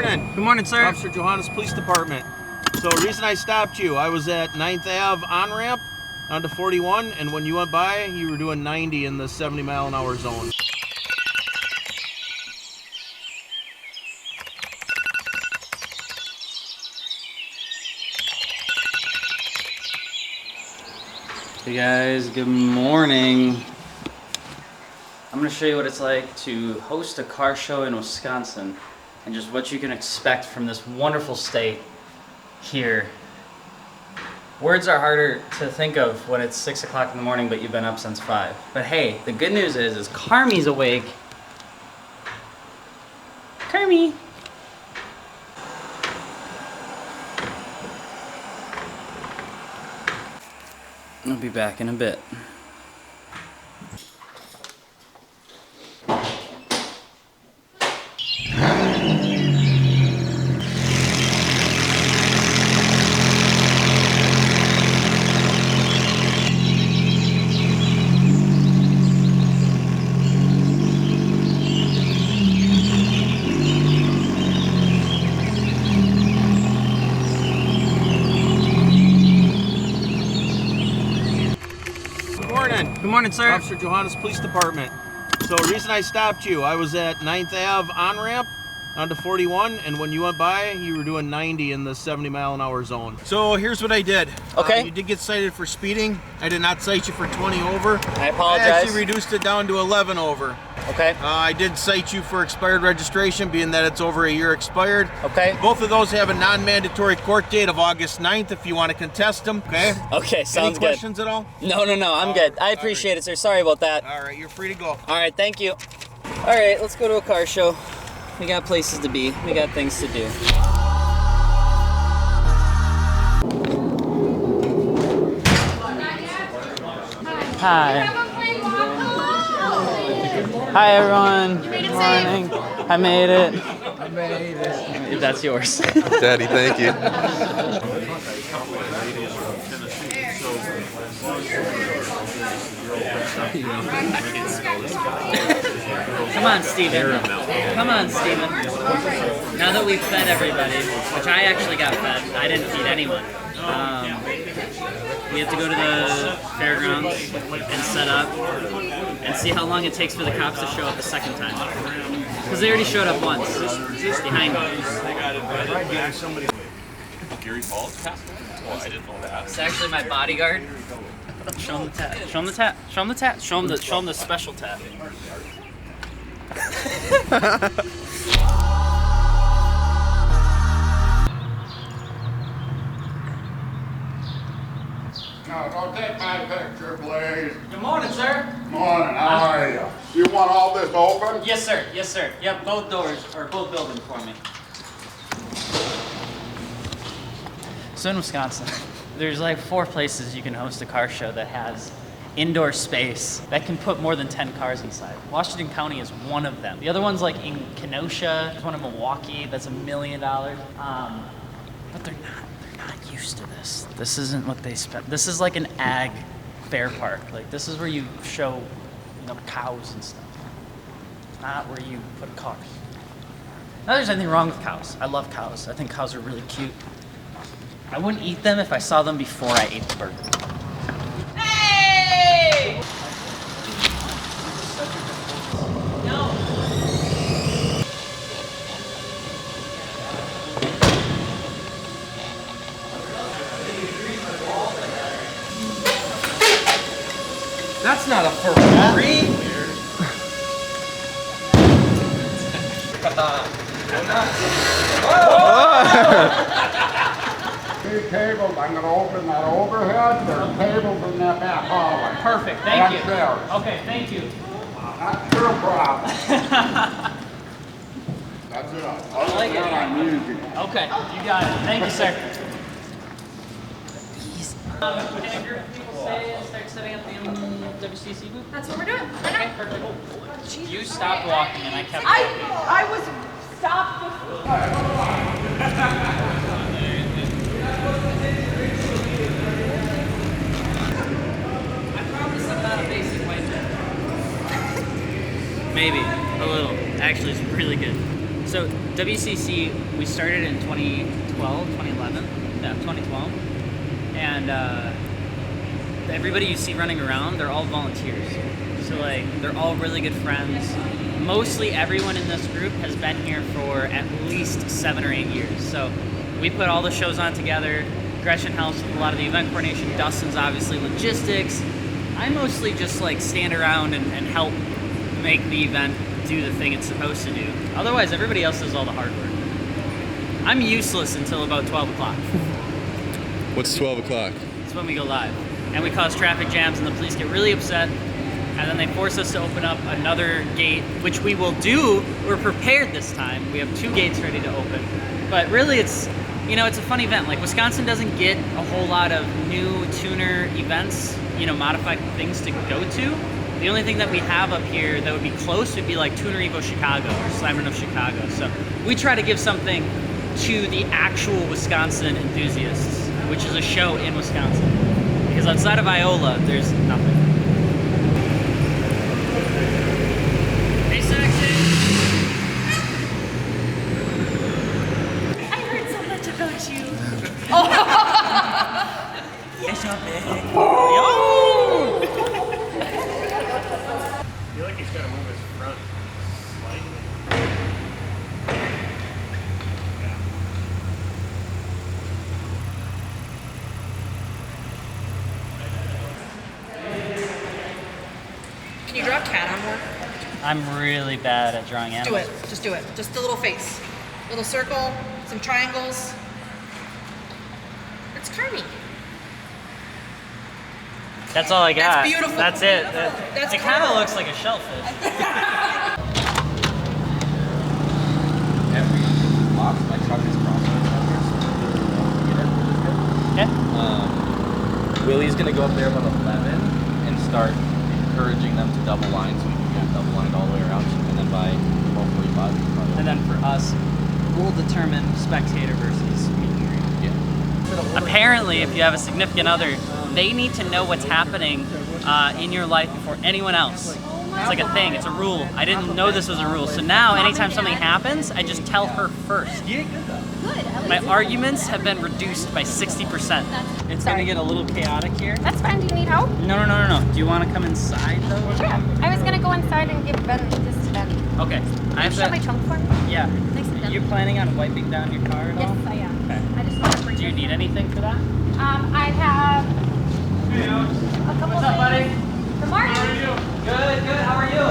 morning. Good morning, sir. Officer Johannes Police Department. So the reason I stopped you, I was at 9th Ave on-ramp onto 41, and when you went by, you were doing 90 in the 70-mile-an-hour zone. Hey guys, good morning. I'm going to show you what it's like to host a car show in Wisconsin and just what you can expect from this wonderful state here. Words are harder to think of when it's 6 o'clock in the morning but you've been up since 5. But hey, the good news is Carmi's awake. Carmi! I'll be back in a bit. Good morning, sir. Officer Johannes Police Department. So the reason I stopped you, I was at 9th Ave on-ramp onto 41, and when you went by, you were doing 90 in the 70-mile-an-hour zone. So here's what I did. Okay. You did get cited for speeding. I did not cite you for 20 over. I apologize. I actually reduced it down to 11 over. Okay. I did cite you for expired registration, being that it's over a year expired. Okay. Both of those have a non-mandatory court date of August 9th if you want to contest them, okay? Okay, sounds good. Any questions at all? No, I'm good. I appreciate it, sir. Sorry about that. All right, you're free to go. All right, thank you. All right, let's go to a car show. We got places to be. We got things to do. Hi. Hi, everyone. You made it Good morning. safe. I made it. I made it. That's yours. Daddy, thank you. Come on, Steven. Come on, Steven. Now that we've fed everybody, which I actually got fed, I didn't feed anyone. We have to go to the fairgrounds and set up and see how long it takes for the cops to show up a second time. Because they already showed up once, behind me. Gary Falls? Oh, I didn't know that. It's actually my bodyguard. Show him the tat. Show him the tat. Show him the tat. Show him the special tat. No, don't take my picture, please. Good morning, sir. Morning, how are you? You want all this open? Yes, sir. Yes, sir. Yep, both doors, or both buildings for me. So in Wisconsin, there's like 4 places you can host a car show that has indoor space that can put more than 10 cars inside. Washington County is one of them. The other one's like in Kenosha, there's one in Milwaukee, that's $1 million. But they're not used to this. This isn't what they spend. This is like an ag fair park. Like this is where you show, cows and stuff. Not where you put cars. Not that there's anything wrong with cows. I love cows. I think cows are really cute. I wouldn't eat them if I saw them before I ate the burger. Hey! No. That's not a Ferrari. These tables, I'm gonna open that overhead. There's tables in that back hallway. Perfect, thank you. Upstairs. Okay, thank you. That's your problem. That's it. I like it. I'm using it. Okay, you got it. Thank you, sir. Can a group of people stay and start setting up the WCEC booth? That's what we're doing. Okay, perfect. You stopped walking and I kept I walking. was stopped before. I promise I'm not a basic white man. Maybe, a little. Actually, it's really good. So WCC, we started in 2012, 2011, yeah, 2012, and everybody you see running around, they're all volunteers. So like, they're all really good friends. Mostly everyone in this group has been here for at least 7 or 8 years. So we put all the shows on together. Gretchen helps with a lot of the event coordination. Dustin's obviously logistics. I mostly just like stand around and help make the event do the thing it's supposed to do. Otherwise, everybody else does all the hard work. I'm useless until about 12 o'clock. What's 12 o'clock? It's when we go live. And we cause traffic jams and the police get really upset. And then they force us to open up another gate, which we will do. We're prepared this time. We have 2 gates ready to open. But really it's, you know, it's a fun event. Like Wisconsin doesn't get a whole lot of new tuner events, you know, modified things to go to. The only thing that we have up here that would be close would be like Tuner Evo Chicago or Slammer of Chicago. So we try to give something to the actual Wisconsin enthusiasts, which is a show in Wisconsin. Because outside of Iola, there's nothing. Hey, Saxon! I heard so much about you. Yes, you're big. I feel like he's got to move his front slightly. Can you draw a cat on one? I'm really bad at drawing Do animals. it. Just do it. Just a little face. Little circle, some triangles. It's Carmi. That's all I got. That's beautiful. That's it. That's It kind of cool. looks like a shellfish. Every box, my truck is crossing Okay. Willie's gonna go up there about 11 and start encouraging them to double line so we can get double lined all the way around. And then by 12:45, And then for us, we'll determine spectator versus meet and greet. yeah. Apparently, if you have a significant other, they need to know what's happening in your life before anyone else. It's like a thing, it's a rule. I didn't know this was a rule. So now, anytime something happens, I just tell her first. My arguments have been reduced by 60%. It's gonna get a little chaotic here. That's fine. Do you need help? No. Do you wanna come inside though? Yeah. I was gonna go inside and give Ben this to Ben. Okay. I have Show my trunk for me. Yeah. Thanks, Ben. You planning on wiping down your car at all? Yes, I am. Okay. I just want to bring Do you this need in. anything for that? I have a couple What's up, buddy? things. Good morning. Good. How are you?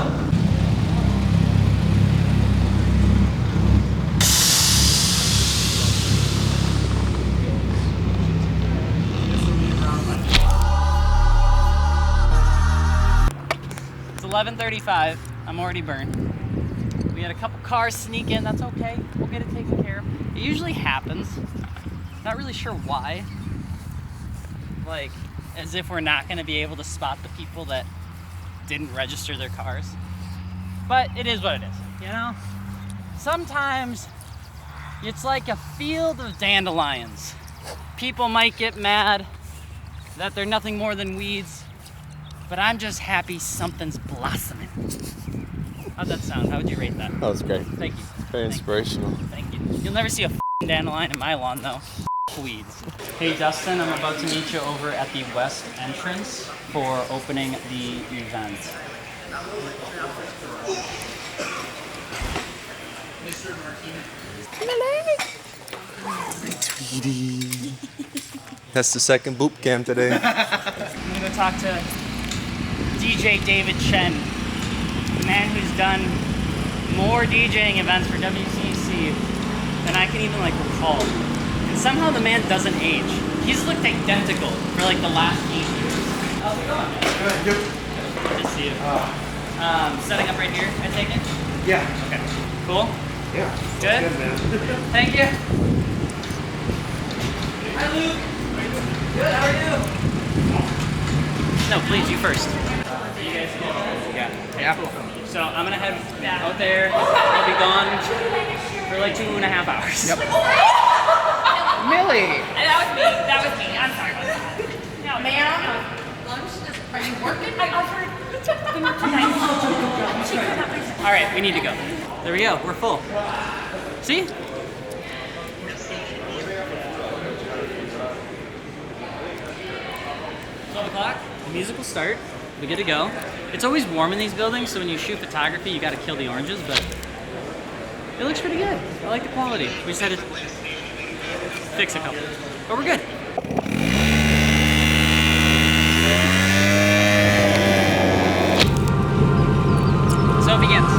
It's 11:35. I'm already burned. We had a couple cars sneak in. That's okay. We'll get it taken care of. It usually happens. Not really sure why. Like, as if we're not going to be able to spot the people that didn't register their cars. But it is what it is, you know? Sometimes it's like a field of dandelions. People might get mad that they're nothing more than weeds, but I'm just happy something's blossoming. How'd that sound? How would you rate that? That was great. Thank you. Very inspirational. Thank you. You'll never see a f***ing dandelion in my lawn, though. Weeds. Hey, Dustin, I'm about to meet you over at the west entrance for opening the event. Mr. Martini. Tweety. That's the second boot camp today. I'm gonna go talk to DJ David Chen, the man who's done more DJing events for WCEC than I can even recall. And somehow the man doesn't age. He's looked identical for the last 8 years. How's it going, man? Good. Good to see you. Setting up right here, I take it? Yeah. Okay. Cool? Yeah. Good? Good, man. Thank you. Hi, Luke. Good, how are you? No, please, you first. You guys good? Yeah. So I'm gonna head out there. I'll be gone for 2.5 hours. Yep. Millie! That was me. I'm sorry about that. No, ma'am. Are you working? I offered the merchandise. She could not. All right, we need to go. There we go. We're full. See? 12 o'clock, the music will start. We're good to go. It's always warm in these buildings, so when you shoot photography, you gotta kill the oranges, but it looks pretty good. I like the quality. We just had to fix a couple, but we're good. So it begins.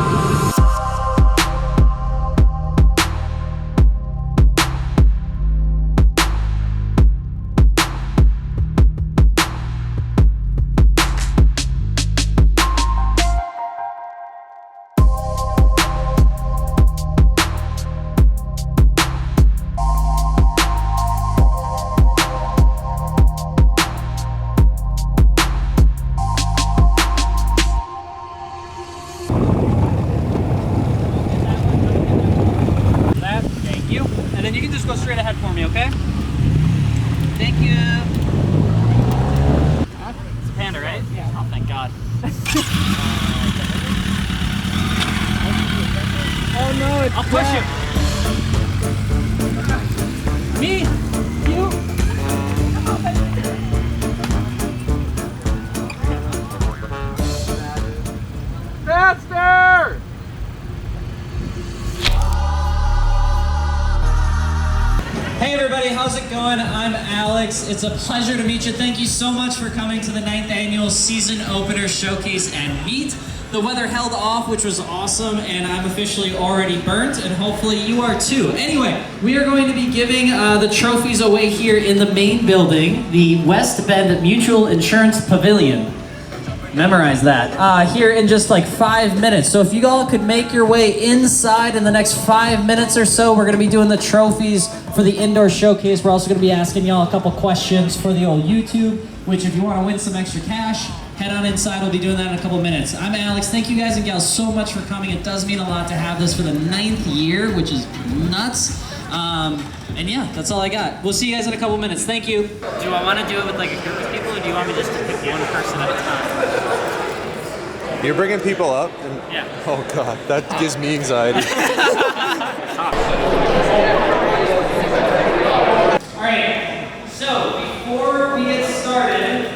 Go straight ahead for me, okay? Thank you. It's a Panda, right? Yeah. Oh, thank God. Oh no, it's I'll push you. Me? You? Faster! Hey everybody, how's it going? I'm Alex. It's a pleasure to meet you. Thank you so much for coming to the 9th Annual Season Opener Showcase and Meet. The weather held off, which was awesome, and I'm officially already burnt, and hopefully you are too. Anyway, we are going to be giving the trophies away here in the main building, the West Bend Mutual Insurance Pavilion. Memorize that. Here in just like 5 minutes. So if you all could make your way inside in the next 5 minutes or so, we're going to be doing the trophies for the indoor showcase. We're also going to be asking y'all a couple questions for the old YouTube, which if you want to win some extra cash, head on inside. We'll be doing that in a couple minutes. I'm Alex. Thank you guys and gals so much for coming. It does mean a lot to have this for the 9th year, which is nuts. And yeah, that's all I got. We'll see you guys in a couple minutes. Thank you. Do I want to do it with like a group of people, or do you want me just to pick one person at a time? You're bringing people up? And, Yeah. oh God, that gives me anxiety. All right, so before we get started,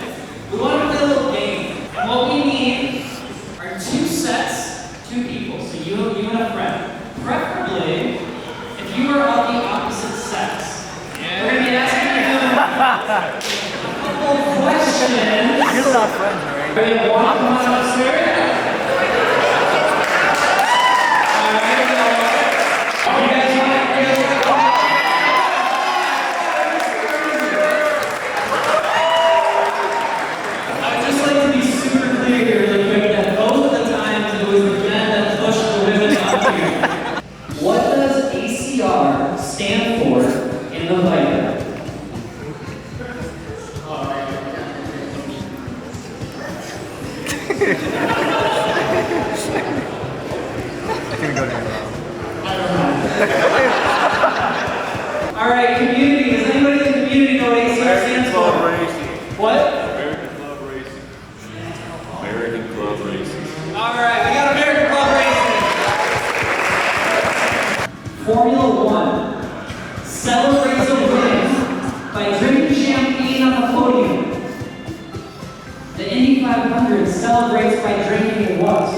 we want to play a little game. What we need are 2 sets, 2 people, so you and a friend. Preferably, if you are of the opposite sex. We're going to be asking you a couple questions. You're not friends, right? Ready to walk on upstairs? All right, you guys want I would just like to be super clear here really quick that both of the times it was the men that pushed the women up here. What does ACR stand for in the Viper? All right, community. Does anybody in the community know what ACR stands for? What? American Club Racing. American Club Racing. All right, we got American Club Racing. Formula One celebrates a win by drinking champagne on the podium. The Indy 500 celebrates by drinking what?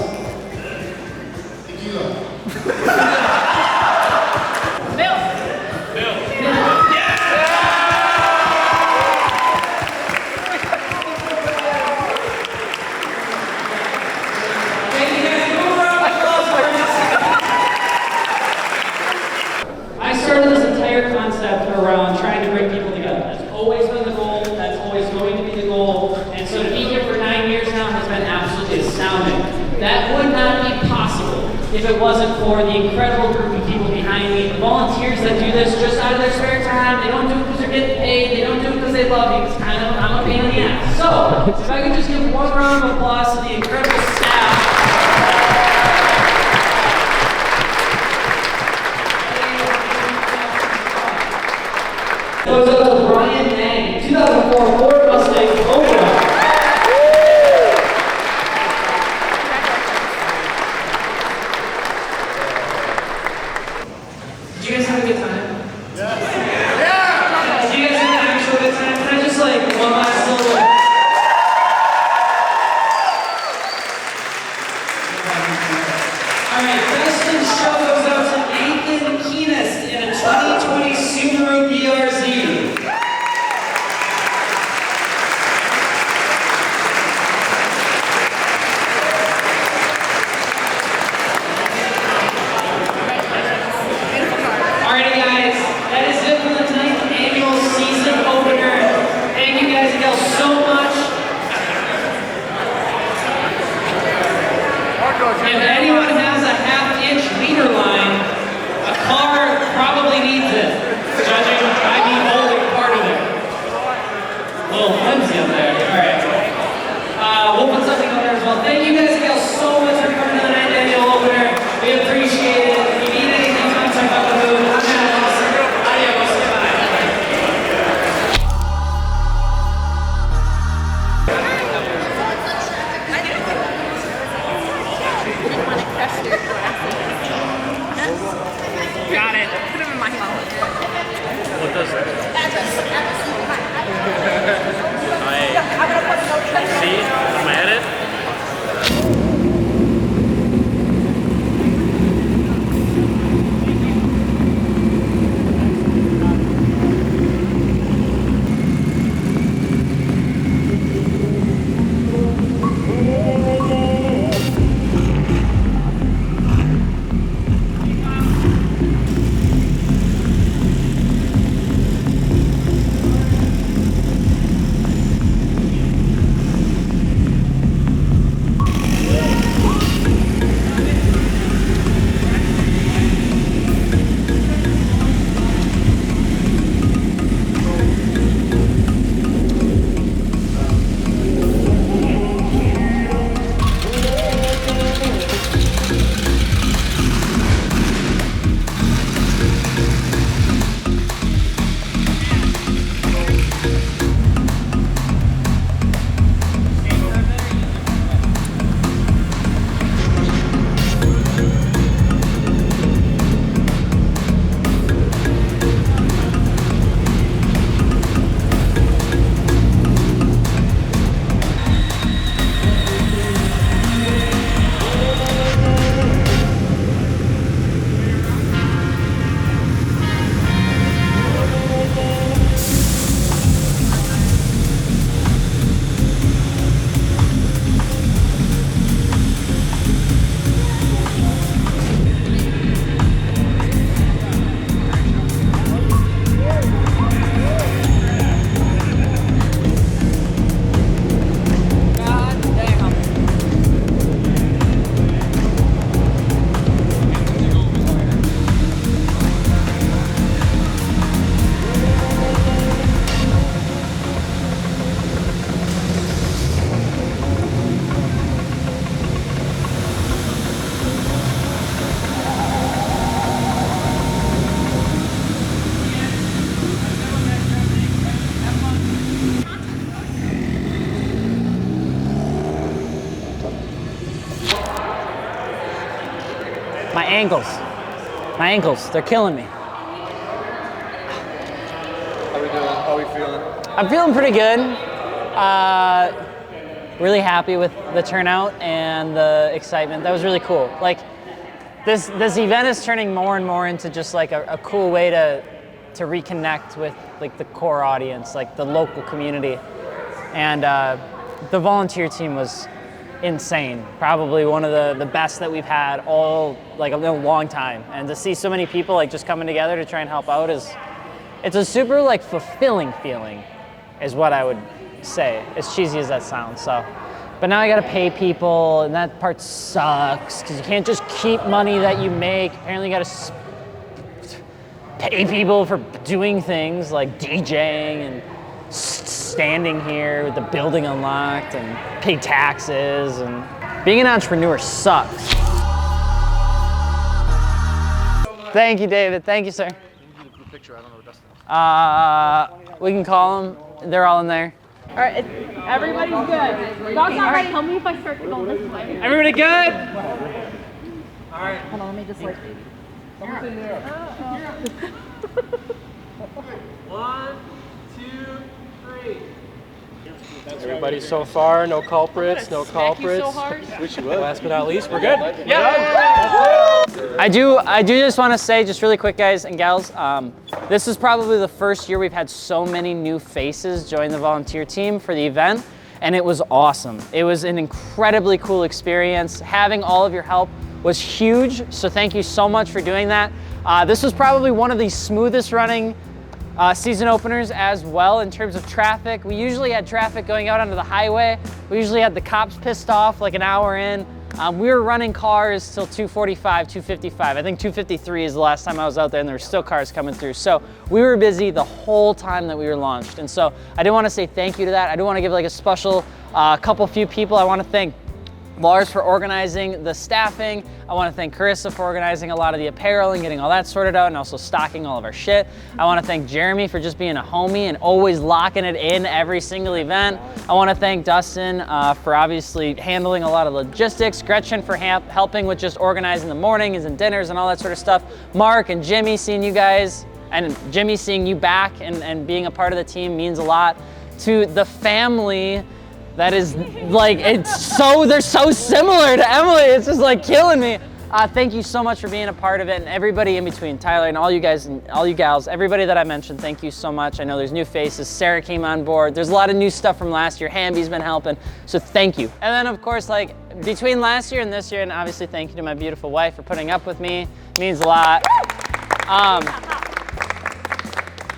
I started this entire concept around trying to bring people together. That's always been the goal. That's always going to be the goal. And so to be here for 9 years now has been absolutely astounding. That would not be possible if it wasn't for the incredible group of people behind me, the volunteers that do this just out of their spare time. They don't do it because they're getting paid. They don't do it because they love you. It's kind of, I'm a pain in the ass. So, if I could just give one round of applause to the incredible staff. Goes up to Brian Nang, 2004 Ford Mustang Cobra. ankles. My ankles, they're killing me. How we doing? How we feeling? I'm feeling pretty good. Really happy with the turnout and the excitement. That was really cool. Like, this event is turning more and more into just like a cool way to reconnect with like the core audience, like the local community. And the volunteer team was insane. Probably one of the best that we've had all like a long time. And to see so many people like just coming together to try and help out it's a super like fulfilling feeling, is what I would say, as cheesy as that sounds. So, but now I gotta pay people, and that part sucks because you can't just keep money that you make. Apparently, you gotta pay people for doing things like DJing and standing here with the building unlocked and pay taxes. And being an entrepreneur sucks. Thank you, David. Thank you, sir. We can call them. They're all in there. All right, everybody's good. Dog's not ready. Tell me if I start to go this way. Everybody good? All right. Hold on, let me just like. One, two, three. Everybody so far, no culprits, no culprits. Last but not least, we're good. Yeah. I do just want to say, just really quick, guys and gals, this is probably the first year we've had so many new faces join the volunteer team for the event, and it was awesome. It was an incredibly cool experience. Having all of your help was huge, so thank you so much for doing that. This was probably one of the smoothest running season openers as well in terms of traffic. We usually had traffic going out onto the highway. We usually had the cops pissed off like an hour in. We were running cars till 2:45, 2:55. I think 2:53 is the last time I was out there, and there were still cars coming through. So we were busy the whole time that we were launched. And so I do want to say thank you to that. I do want to give like a special few people. I want to thank Lars for organizing the staffing. I want to thank Carissa for organizing a lot of the apparel and getting all that sorted out, and also stocking all of our shit. I want to thank Jeremy for just being a homie and always locking it in every single event. I want to thank Dustin for obviously handling a lot of logistics, Gretchen for helping with just organizing the mornings and dinners and all that sort of stuff, Mark and Jimmy, seeing you guys, and Jimmy seeing you back and being a part of the team means a lot. To the family, that is like, they're so similar to Emily. It's just like killing me. Thank you so much for being a part of it, and everybody in between, Tyler and all you guys and all you gals, everybody that I mentioned, thank you so much. I know there's new faces. Sarah came on board. There's a lot of new stuff from last year. Hamby's been helping, so thank you. And then of course, like between last year and this year, and obviously thank you to my beautiful wife for putting up with me. It means a lot.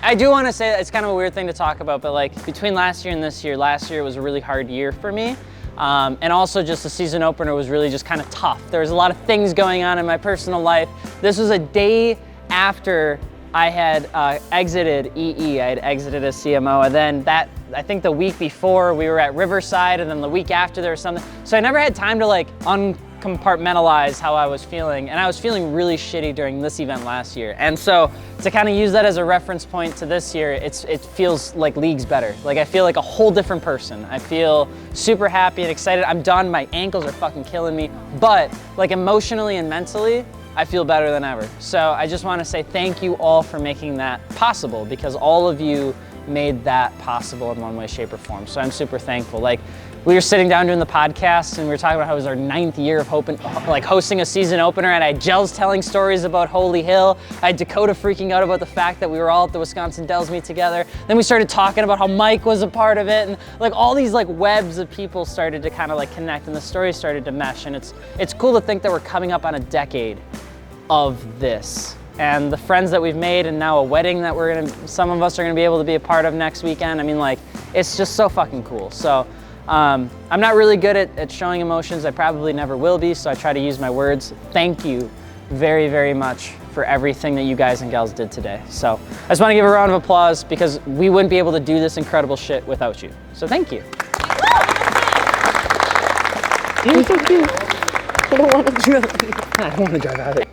I do want to say that it's kind of a weird thing to talk about, but like between last year and this year, last year was a really hard year for me. And also just the season opener was really just kind of tough. There was a lot of things going on in my personal life. This was a day after I had exited EE. I had exited as CMO, and then I think the week before we were at Riverside, and then the week after there was something. So I never had time to like uncompartmentalize how I was feeling, and I was feeling really shitty during this event last year. And so to kind of use that as a reference point to this year, it feels like leagues better. Like I feel like a whole different person. I feel super happy and excited. I'm done, my ankles are fucking killing me, but like emotionally and mentally, I feel better than ever. So I just want to say thank you all for making that possible, because all of you made that possible in one way, shape, or form. So I'm super thankful. Like, we were sitting down doing the podcast, and we were talking about how it was our 9th year of hosting a season opener, and I had Gels telling stories about Holy Hill. I had Dakota freaking out about the fact that we were all at the Wisconsin Dells meet together. Then we started talking about how Mike was a part of it, and like all these like webs of people started to kind of like connect, and the stories started to mesh. And it's cool to think that we're coming up on a decade of this. And the friends that we've made, and now a wedding that some of us are gonna be able to be a part of next weekend. I mean, like, it's just so fucking cool. So I'm not really good at showing emotions. I probably never will be, so I try to use my words. Thank you very, very much for everything that you guys and gals did today. So I just want to give a round of applause, because we wouldn't be able to do this incredible shit without you. So thank you. You're so cute. I don't want to drive out of it.